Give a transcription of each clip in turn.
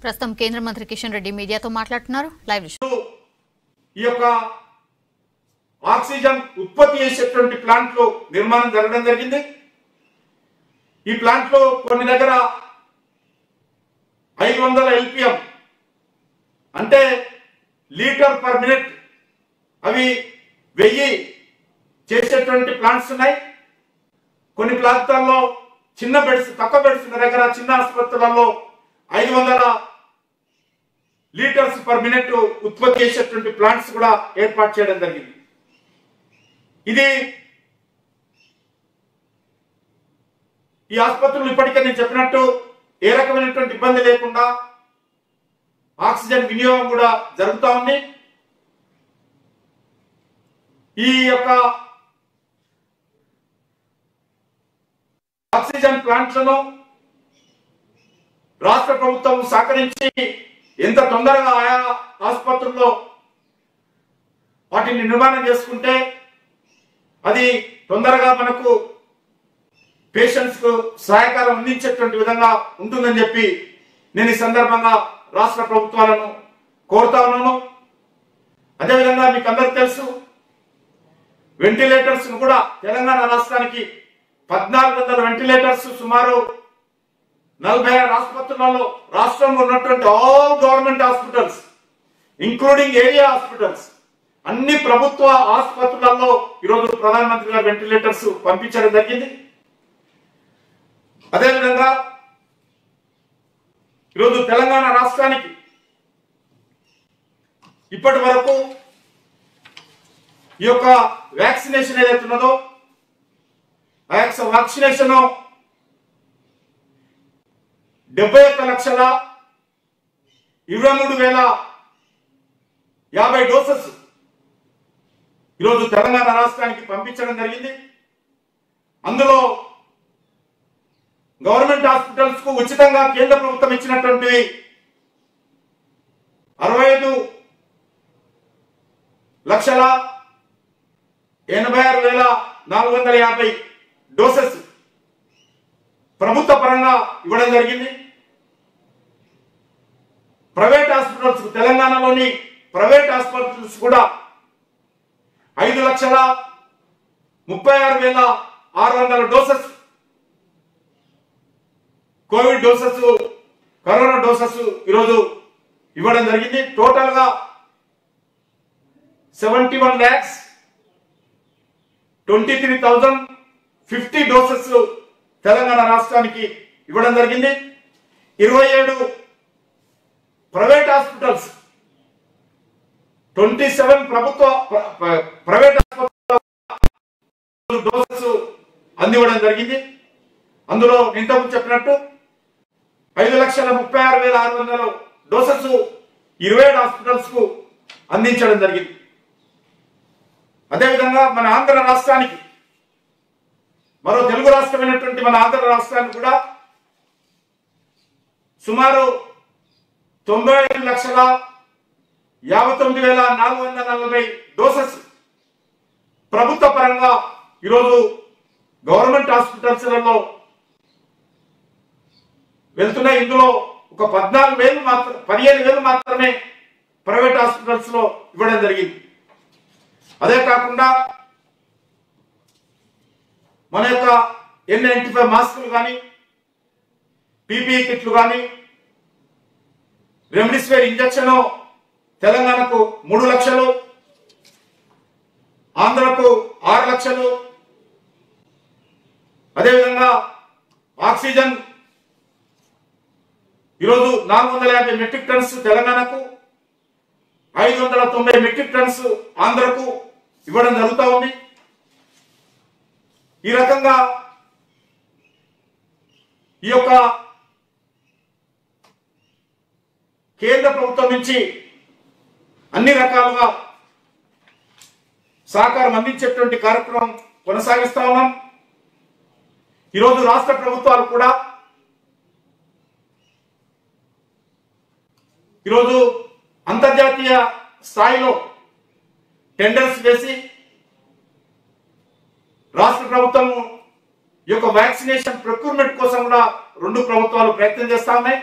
ప్రస్తుతం కేంద్ర మంత్రి కిషన్ రెడ్డి మీడియాతో మాట్లాడుతున్నారు. లైవ్ ఈ యొక్క ఆక్సిజన్ ఉత్పత్తి చేసేటువంటి ప్లాంట్లు నిర్మాణం జరగడం జరిగింది. ఈ ప్లాంట్ లో కొన్ని దగ్గర 500 LPM అంటే లీటర్ పర్ మినిట్ అవి 1000 చేసేటువంటి ప్లాంట్స్ ఉన్నాయి. కొన్ని ప్రాంతాల్లో చిన్న బెడ్స్ తక్కువ బెడ్స్ ఉన్న దగ్గర చిన్న ఆసుపత్రులలో 500 లీటర్స్ పర్ మినిట్ ఉత్పత్తి చేసేటువంటి ప్లాంట్స్ కూడా ఏర్పాటు చేయడం జరిగింది. ఇది ఈ ఆసుపత్రులు ఇప్పటికే నేను చెప్పినట్టు ఏ రకమైనటువంటి ఇబ్బంది లేకుండా ఆక్సిజన్ వినియోగం కూడా జరుగుతూ ఉంది. ఈ యొక్క ఆక్సిజన్ ప్లాంట్లను రాష్ట్ర ప్రభుత్వం సహకరించి ఎంత తొందరగా ఆయా ఆసుపత్రుల్లో వాటిని నిర్మాణం చేసుకుంటే అది తొందరగా మనకు పేషెంట్స్ కు సహాయకారం అందించేటువంటి విధంగా ఉంటుందని చెప్పి నేను ఈ సందర్భంగా రాష్ట్ర ప్రభుత్వాలను కోరుతా ఉన్నాను. అదేవిధంగా మీకు అందరికీ తెలుసు, వెంటిలేటర్స్ కూడా తెలంగాణ రాష్ట్రానికి 1400 వెంటిలేటర్స్ సుమారు 46 ఆసుపత్రులలో రాష్ట్రంలో ఉన్నటువంటి all government hospitals including area hospitals అన్ని ప్రభుత్వ ఆసుపత్రులలో ఈరోజు ప్రధానమంత్రి గారు వెంటిలేటర్స్ పంపించడం జరిగింది. అదేవిధంగా ఈరోజు తెలంగాణ రాష్ట్రానికి ఇప్పటి వరకు ఈ యొక్క వ్యాక్సినేషన్ ఏదైతే ఉన్నదో వ్యాక్సినేషన్ 71,23,050 డోసెస్ ఈరోజు తెలంగాణ రాష్ట్రానికి పంపించడం జరిగింది. అందులో గవర్నమెంట్ హాస్పిటల్స్ కు ఉచితంగా కేంద్ర ప్రభుత్వం ఇచ్చినటువంటి 65,86,450 డోసెస్ ప్రభుత్వ పరంగా ఇవ్వడం జరిగింది. ప్రైవేట్ హాస్పిటల్స్ తెలంగాణలోని ప్రైవేట్ హాస్పిటల్స్ కూడా 5,36,600 doses Covid doses corona doses ఈరోజు ఇవ్వడం జరిగింది. టోటల్ గా 71,23,050 డోసెస్ తెలంగాణ రాష్ట్రానికి ఇవ్వడం జరిగింది. 27 ప్రైవేట్ హాస్పిటల్స్ 27 ప్రభుత్వ ప్రైవేట్ హాస్పిటల్ డోసెస్ అందివ్వడం జరిగింది. అందులో ఇంతకు చెప్పినట్టు 5,36,600 డోసెస్ 27 హాస్పిటల్స్ కు అందించడం జరిగింది. అదేవిధంగా మన ఆంధ్ర రాష్ట్రానికి మరో తెలుగు రాష్ట్రమైనటువంటి మన ఆంధ్ర రాష్ట్రానికి కూడా సుమారు 95,59,440 డోసెస్ ప్రభుత్వ పరంగా ఈరోజు గవర్నమెంట్ హాస్పిటల్స్లలో వెళ్తున్నాయి. ఇందులో ఒక 15,000 మాత్రమే ప్రైవేట్ హాస్పిటల్స్ లో ఇవ్వడం జరిగింది. అదే కాకుండా మన యొక్క N95 మాస్కులు కానీ PPE కిట్లు కానీ రెమ్డెసివిర్ ఇంజెక్షన్ తెలంగాణకు 3 లక్షలు, ఆంధ్రకు 6 లక్షలు, అదేవిధంగా ఆక్సిజన్ ఈరోజు 450 మెట్రిక్ టన్స్ తెలంగాణకు, 590 మెట్రిక్ టన్స్ ఆంధ్రకు ఇవ్వడం జరుగుతూ ఉంది. ఈ రకంగా ఈ యొక్క కేంద్ర ప్రభుత్వం నుంచి అన్ని రకాలుగా సహకారం అందించేటువంటి కార్యక్రమం కొనసాగిస్తా ఉన్నాం. ఈరోజు రాష్ట్ర ప్రభుత్వాలు కూడా ఈరోజు అంతర్జాతీయ స్థాయిలో టెండర్స్ వేసి రాష్ట్ర ప్రభుత్వం ఈ యొక్క వ్యాక్సినేషన్ ప్రొక్యూర్మెంట్ కోసం కూడా 2 ప్రభుత్వాలు ప్రయత్నం చేస్తా ఉన్నాయి.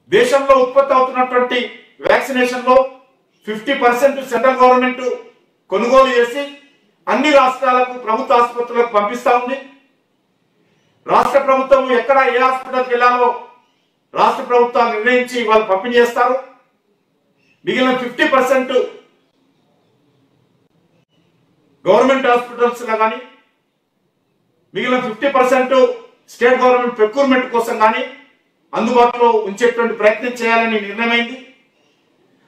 దేశంలో ఉత్పత్తి అవుతున్నటువంటి వ్యాక్సినేషన్ లో 50% సెంట్రల్ గవర్నమెంట్ కొనుగోలు చేసి అన్ని రాష్ట్రాలకు ప్రభుత్వ ఆసుపత్రులకు పంపిస్తా ఉంది. రాష్ట్ర ప్రభుత్వం ఎక్కడ ఏ హాస్పిటల్కి వెళ్ళాలో రాష్ట్ర ప్రభుత్వాలు నిర్ణయించి వాళ్ళు పంపిణీ చేస్తారు. మిగిలిన 50% గవర్నమెంట్ హాస్పిటల్స్ లో కానీ మిగిలిన 50% స్టేట్ గవర్నమెంట్ ప్రొక్యూర్మెంట్ కోసం కానీ అందుబాటులో ఉంచేటువంటి ప్రయత్నం చేయాలని నిర్ణయమైంది.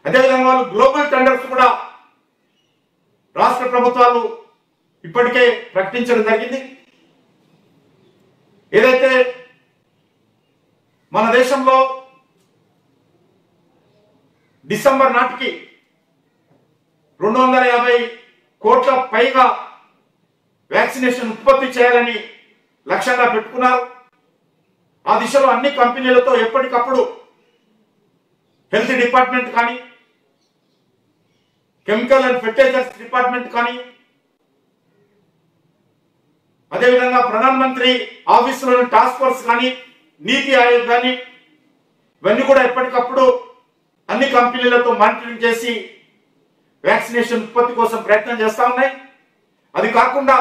అదేవిధంగా వాళ్ళు గ్లోబల్ టెండర్స్ కూడా రాష్ట్ర ప్రభుత్వాలు ఇప్పటికే ప్రకటించడం జరిగింది. ఏదైతే మన దేశంలో డిసెంబర్ నాటికి 250 కోట్ల పైగా వ్యాక్సినేషన్ ఉత్పత్తి చేయాలని లక్ష్యంగా పెట్టుకున్నారు. ఆ దిశలో అన్ని కంపెనీలతో ఎప్పటికప్పుడు హెల్త్ డిపార్ట్మెంట్ కానీ కెమికల్ అండ్ ఫెర్టిలైజర్స్ డిపార్ట్మెంట్ కానీ అదేవిధంగా ప్రధానమంత్రి ఆఫీసులోని టాస్క్ ఫోర్స్ కానీ నీతి ఆయోగ్ కానీ ఇవన్నీ కూడా ఎప్పటికప్పుడు అన్ని కంపెనీలతో మానిటరింగ్ చేసి వ్యాక్సినేషన్ ఉత్పత్తి కోసం ప్రయత్నం చేస్తా ఉన్నాయి. అది కాకుండా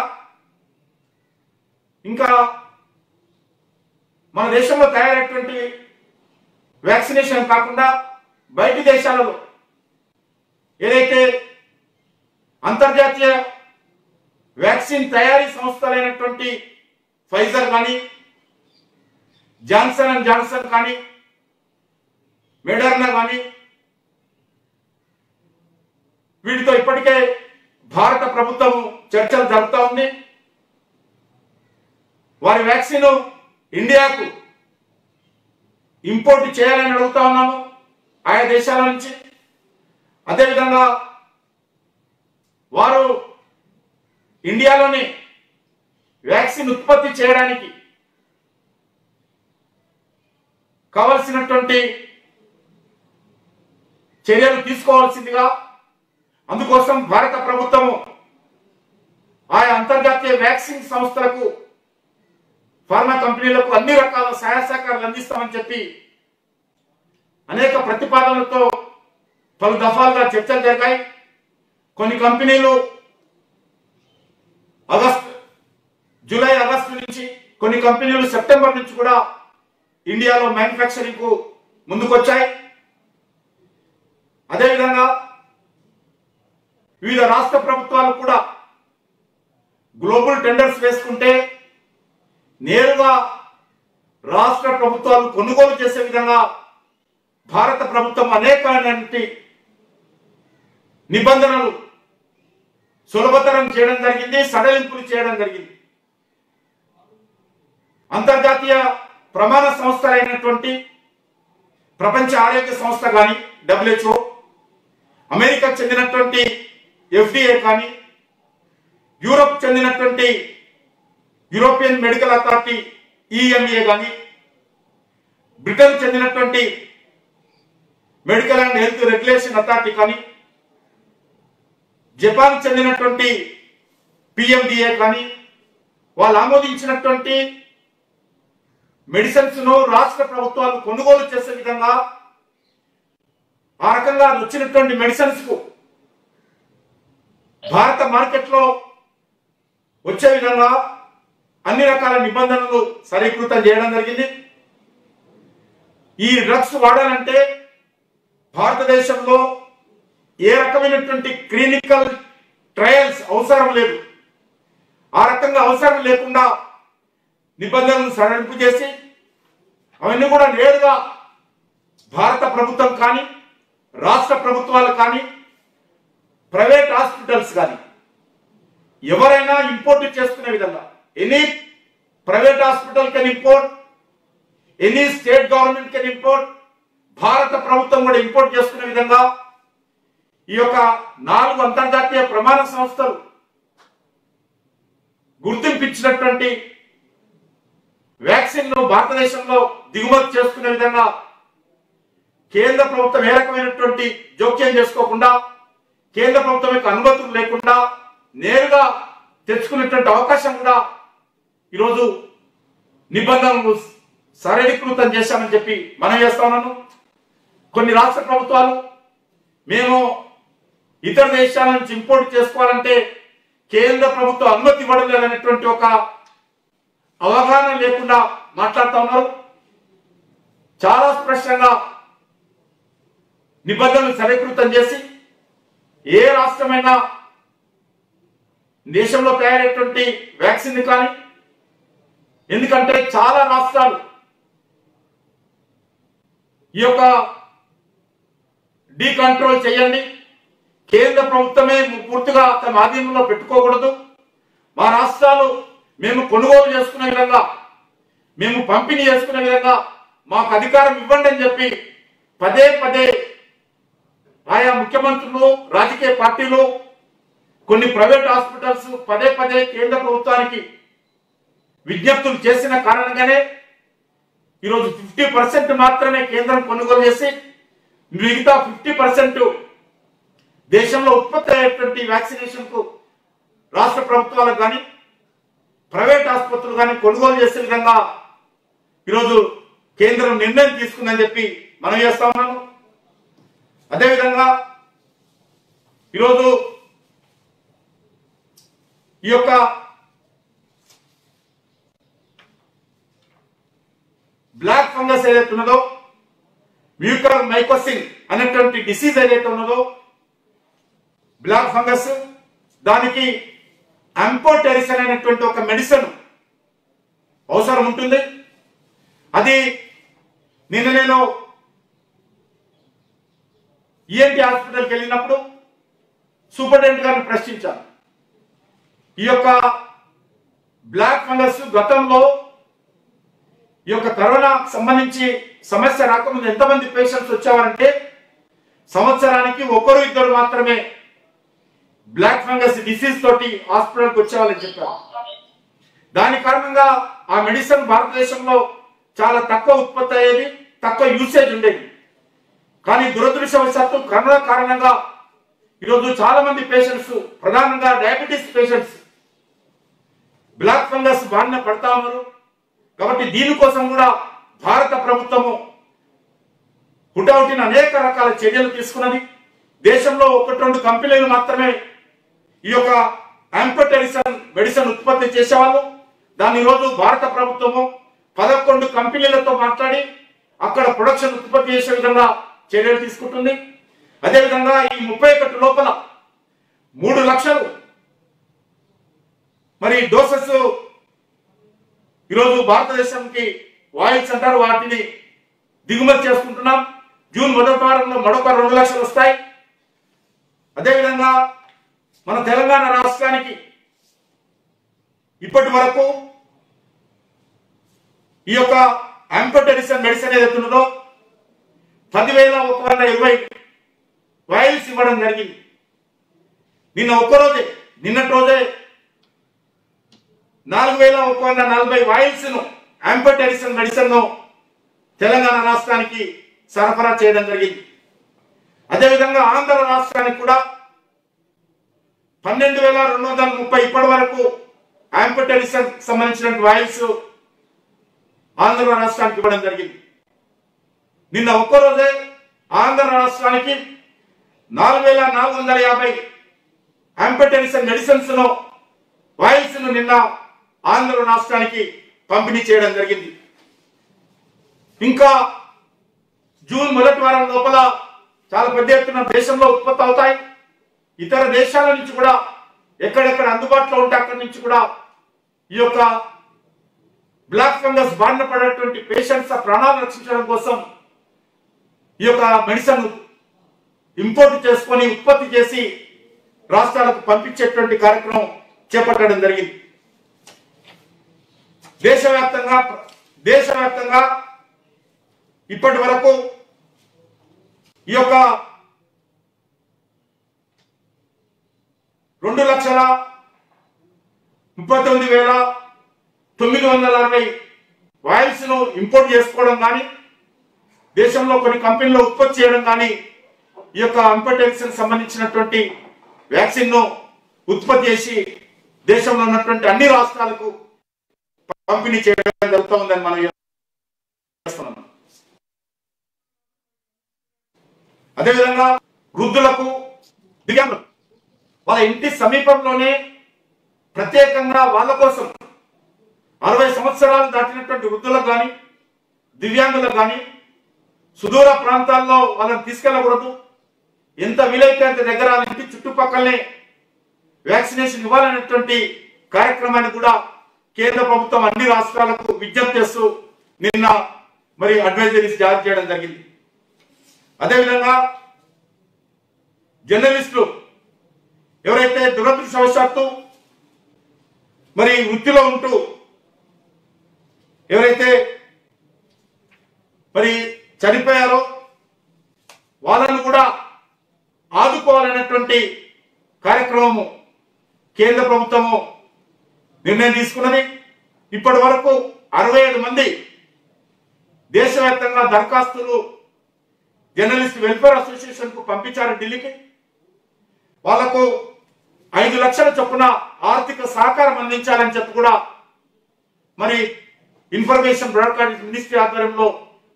ఇంకా మన దేశంలో తయారైనటువంటి వ్యాక్సినేషన్ కాకుండా బయటి దేశాలలో ఏదైతే అంతర్జాతీయ వ్యాక్సిన్ తయారీ సంస్థలైనటువంటి ఫైజర్ కానీ జాన్సన్ అండ్ జాన్సన్ కానీ మెడర్నా కానీ వీటితో ఇప్పటికే భారత ప్రభుత్వం చర్చలు జరుపుతా ఉంది. వారి వ్యాక్సిన్ ఇండియాకు ఇంపోర్ట్ చేయాలని అడుగుతా ఉన్నాము ఆయా దేశాల నుంచి. అదేవిధంగా వారు ఇండియాలోని వ్యాక్సిన్ ఉత్పత్తి చేయడానికి కావలసినటువంటి చర్యలు తీసుకోవాల్సిందిగా, అందుకోసం భారత ప్రభుత్వము ఆయా అంతర్జాతీయ వ్యాక్సిన్ సంస్థలకు ఫార్మా కంపెనీలకు అన్ని రకాల సహాయ సహకారాలు అందిస్తామని చెప్పి అనేక ప్రతిపాదనలతో పలు దఫాలుగా చర్చలు జరిగాయి. కొన్ని కంపెనీలు జూలై ఆగస్టు నుంచి, కొన్ని కంపెనీలు సెప్టెంబర్ నుంచి కూడా ఇండియాలో మ్యానుఫ్యాక్చరింగ్ కు ముందుకొచ్చాయి. అదేవిధంగా వివిధ రాష్ట్ర ప్రభుత్వాలు కూడా గ్లోబల్ టెండర్స్ వేసుకుంటే నేరుగా రాష్ట్ర ప్రభుత్వాలు కొనుగోలు చేసే విధంగా భారత ప్రభుత్వం అనేకమైనటువంటి నిబంధనలు సులభతరం చేయడం జరిగింది, సడలింపులు చేయడం జరిగింది. అంతర్జాతీయ ప్రమాణ సంస్థలైనటువంటి ప్రపంచ ఆరోగ్య సంస్థ కానీ WHO, అమెరికాకు చెందినటువంటి FDA కానీ, యూరోప్ చెందినటువంటి యూరోపియన్ మెడికల్ అథారిటీ EMA కానీ, బ్రిటన్ చెందినటువంటి medical and health regulation authority కానీ, జపాన్ చెందినటువంటి PMDA కానీ వాళ్ళు ఆమోదించినటువంటి మెడిసిన్స్ ను రాష్ట్ర ప్రభుత్వాలు కొనుగోలు చేసే విధంగా, ఆ రకంగా వచ్చినటువంటి మెడిసిన్స్ కు భారత మార్కెట్ లో వచ్చే విధంగా అన్ని రకాల నిబంధనలు సరళీకృతం చేయడం జరిగింది. ఈ డ్రగ్స్ వాడాలంటే భారతదేశంలో ఏ రకమైనటువంటి క్లినికల్ ట్రయల్స్ అవసరం లేదు. ఆ రకంగా అవసరం లేకుండా నిబంధనలు సడలింపు చేసి అవన్నీ కూడా నేరుగా భారత ప్రభుత్వం కానీ, రాష్ట్ర ప్రభుత్వాలు కానీ, ప్రైవేట్ హాస్పిటల్స్ కానీ ఎవరైనా ఇంపోర్ట్ చేసుకునే విధంగా, any private hospital can import, any state government can import, భారత ప్రభుత్వం కూడా ఇంపోర్ట్ చేసుకునే విధంగా ఈ యొక్క 4 అంతర్జాతీయ ప్రమాణ సంస్థలు గుర్తింపించినటువంటి వ్యాక్సిన్ ను భారతదేశంలో దిగుమతి చేసుకునే విధంగా కేంద్ర ప్రభుత్వం ఏ రకమైనటువంటి జోక్యం చేసుకోకుండా, కేంద్ర ప్రభుత్వం యొక్క అనుమతులు లేకుండా నేరుగా తెచ్చుకునేటువంటి అవకాశం కూడా ఈరోజు నిబంధనలు సరళీకృతం చేశామని చెప్పి మనం చేస్తా ఉన్నాను. కొన్ని రాష్ట్ర ప్రభుత్వాలు మేము ఇతర దేశాల నుంచి ఇంపోర్ట్ చేసుకోవాలంటే కేంద్ర ప్రభుత్వం అనుమతి ఇవ్వడం లేదనేటువంటి ఒక అవగాహన లేకుండా మాట్లాడుతూ ఉన్నారు. చాలా స్పష్టంగా నిబంధనలు సరళీకృతం చేసి ఏ రాష్ట్రమైనా దేశంలో తయారైనటువంటి వ్యాక్సిన్ కానీ, ఎందుకంటే చాలా రాష్ట్రాలు ఈ యొక్క డీకంట్రోల్ చేయండి, కేంద్ర ప్రభుత్వమే పూర్తిగా తమ ఆధీనంలో పెట్టుకోకూడదు, మా రాష్ట్రాలు మేము కొనుగోలు చేసుకునే విధంగా, మేము పంపిణీ చేసుకునే విధంగా మాకు అధికారం ఇవ్వండి అని చెప్పి పదే పదే ఆయా ముఖ్యమంత్రులు, రాజకీయ పార్టీలు, కొన్ని ప్రైవేట్ హాస్పిటల్స్ పదే పదే కేంద్ర ప్రభుత్వానికి విజ్ఞప్తులు చేసిన కారణంగానే ఈరోజు 50% మాత్రమే కేంద్రం కొనుగోలు చేసి మిగతా 50% దేశంలో ఉత్పత్తి అయ్యేటువంటి వ్యాక్సినేషన్ కు రాష్ట్ర ప్రభుత్వాలకు కానీ ప్రైవేట్ ఆసుపత్రులు కానీ కొనుగోలు చేసే విధంగా ఈరోజు కేంద్రం నిర్ణయం తీసుకుందని చెప్పి మనం చేస్తా ఉన్నాము. అదేవిధంగా ఈరోజు ఈ యొక్క బ్లాక్ ఫంగస్ ఏదైతే ఉన్నదో, మ్యూకర్ మైకోసిన్ అనేటువంటి డిసీజ్ ఏదైతే ఉన్నదో బ్లాక్ ఫంగస్, దానికి అంపోటెరిసిన్ అనేటువంటి ఒక మెడిసిన్ అవసరం ఉంటుంది. అది నిన్న నేను ఈఎన్టీ హాస్పిటల్కి వెళ్ళినప్పుడు సూపరింటెండెంట్ గారిని ప్రశ్నించాను. ఈ యొక్క బ్లాక్ ఫంగస్ గతంలో ఈ యొక్క కరోనా సంబంధించి సమస్య రాకముందు ఎంతమంది పేషెంట్స్ వచ్చేవారంటే సంవత్సరానికి 1-2 మాత్రమే బ్లాక్ ఫంగస్ డిసీజ్ తోటి హాస్పిటల్కి వచ్చేవాళ్ళని చెప్పారు. దాని కారణంగా ఆ మెడిసిన్ భారతదేశంలో చాలా తక్కువ ఉత్పత్తి అయ్యేది, తక్కువ యూసేజ్ ఉండేది. కానీ దురదృష్టవశాత్తు కరోనా కారణంగా ఈరోజు చాలా మంది పేషెంట్స్, ప్రధానంగా డయాబెటీస్ పేషెంట్స్ బ్లాక్ ఫంగస్ బారిన పడతా ఉన్నారు. కాబట్టి దీనికోసం కూడా భారత ప్రభుత్వము హుటాహుటిన అనేక రకాల చర్యలు తీసుకున్నది. దేశంలో 1-2 కంపెనీలు మాత్రమే ఈ యొక్క అంపోటెరిసిన్ మెడిసిన్ ఉత్పత్తి చేసేవాళ్ళు. దాన్ని ఈరోజు భారత ప్రభుత్వము 11 కంపెనీలతో మాట్లాడి అక్కడ ప్రొడక్షన్ ఉత్పత్తి చేసే విధంగా చర్యలు తీసుకుంటుంది. అదేవిధంగా ఈ 31 లోపల 3 లక్షలు మరి డోసెస్ ఈరోజు భారతదేశానికి వాయిల్స్ అంటారు, వాటిని దిగుమతి చేసుకుంటున్నాం. జూన్ మొదటి వారంలో మరొక 2 లక్షలు వస్తాయి. అదేవిధంగా మన తెలంగాణ రాష్ట్రానికి ఇప్పటి వరకు ఈ యొక్క అంపోటెరిసిన్ మెడిసిన్ ఏదైతే ఉన్నదో 10,120 వాయిల్స్ ఇవ్వడం జరిగింది. నిన్నటి రోజే 4,140 వాయిల్స్ ను అంపోటెరిసిన్ మెడిసిన్ ను తెలంగాణ రాష్ట్రానికి సరఫరా చేయడం జరిగింది. అదేవిధంగా ఆంధ్ర రాష్ట్రానికి కూడా 12,230 ఇప్పటి వరకు అంపోటెరిసిన్ సంబంధించిన వాయిల్స్ ఆంధ్ర రాష్ట్రానికి ఇవ్వడం జరిగింది. నిన్న ఒక్కరోజే ఆంధ్ర రాష్ట్రానికి 4,450 అంపోటెరిసిన్ మెడిసిన్స్ ను వాయిల్స్ ను నిన్న ఆంధ్ర రాష్ట్రానికి పంపిణీ చేయడం జరిగింది. ఇంకా జూన్ మొదటి వారం లోపల చాలా పెద్ద ఎత్తున దేశంలో ఉత్పత్తి అవుతాయి. ఇతర దేశాల నుంచి కూడా ఎక్కడెక్కడ అందుబాటులో ఉంటే అక్కడి నుంచి కూడా ఈ యొక్క బ్లాక్ ఫంగస్ బారిన పడేటువంటి పేషెంట్స్ ప్రాణాలు రక్షించడం కోసం ఈ యొక్క మెడిసిన్ ఇంపోర్ట్ చేసుకొని ఉత్పత్తి చేసి రాష్ట్రాలకు పంపించేటువంటి కార్యక్రమం చేపట్టడం జరిగింది. దేశవ్యాప్తంగా ఇప్పటి వరకు ఈ యొక్క 2,39,960 వాయిల్స్ ను ఇంపోర్ట్ చేసుకోవడం కానీ, దేశంలో కొన్ని కంపెనీలు ఉత్పత్తి చేయడం కానీ, ఈ యొక్క అంపోటెరిసిన్ సంబంధించినటువంటి వ్యాక్సిన్ ను ఉత్పత్తి చేసి దేశంలో ఉన్నటువంటి అన్ని రాష్ట్రాలకు పంపిణీ చేయడం జరుగుతూ ఉందని మనం చేస్తున్నాం. అదేవిధంగా వృద్ధులకు, దివ్యాంగులకు వాళ్ళ ఇంటి సమీపంలోనే ప్రత్యేకంగా వాళ్ళ కోసం 60 సంవత్సరాలు దాటినటువంటి వృద్ధులకు కానీ, దివ్యాంగులకు కానీ సుదూర ప్రాంతాల్లో వాళ్ళని తీసుకెళ్ళకూడదు. ఎంత వీలైతే అంత దగ్గర ఇంటి చుట్టుపక్కలనే వ్యాక్సినేషన్ ఇవ్వాలనేటువంటి కార్యక్రమాన్ని కూడా కేంద్ర ప్రభుత్వం అన్ని రాష్ట్రాలకు విజ్ఞప్తి చేస్తూ నిన్న మరి అడ్వైజరీస్ జారీ చేయడం జరిగింది. అదేవిధంగా జర్నలిస్టులు ఎవరైతే దురదృష్టవశాత్తు మరి వృత్తిలో ఉంటూ ఎవరైతే మరి చనిపోయారో వాళ్ళను కూడా ఆదుకోవాలనేటువంటి కార్యక్రమము కేంద్ర ప్రభుత్వము నిర్ణయం తీసుకున్నది. ఇప్పటి వరకు 67 మంది దేశవ్యాప్తంగా దరఖాస్తులు జర్నలిస్ట్ వెల్ఫేర్ అసోసియేషన్ కు పంపించారు ఢిల్లీకి. వాళ్లకు 5 లక్షల చొప్పున ఆర్థిక సహకారం అందించాలని చెప్పి కూడా మరి ఇన్ఫర్మేషన్ బ్రాడ్కాస్టింగ్ మినిస్ట్రీ ఆధ్వర్యంలో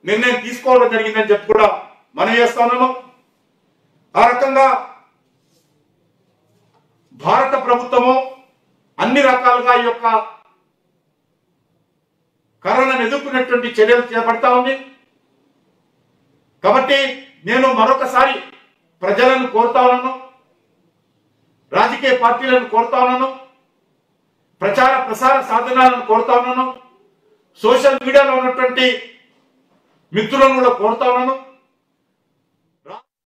నిర్ణయం తీసుకోవడం జరిగిందని చెప్పి కూడా మనం చేస్తా ఉన్నాము. ఆ రకంగా భారత ప్రభుత్వము అన్ని రకాలుగా ఈ యొక్క కరోనాను ఎదుర్కొనేటువంటి చర్యలు చేపడతా ఉంది. కాబట్టి నేను మరొకసారి ప్రజలను కోరుతా ఉన్నాను, రాజకీయ పార్టీలను కోరుతా ఉన్నాను, ప్రచార ప్రసార సాధనాలను కోరుతా ఉన్నాను, సోషల్ మీడియాలో ఉన్నటువంటి మిత్రులను కూడా కోరుతా ఉన్నాను.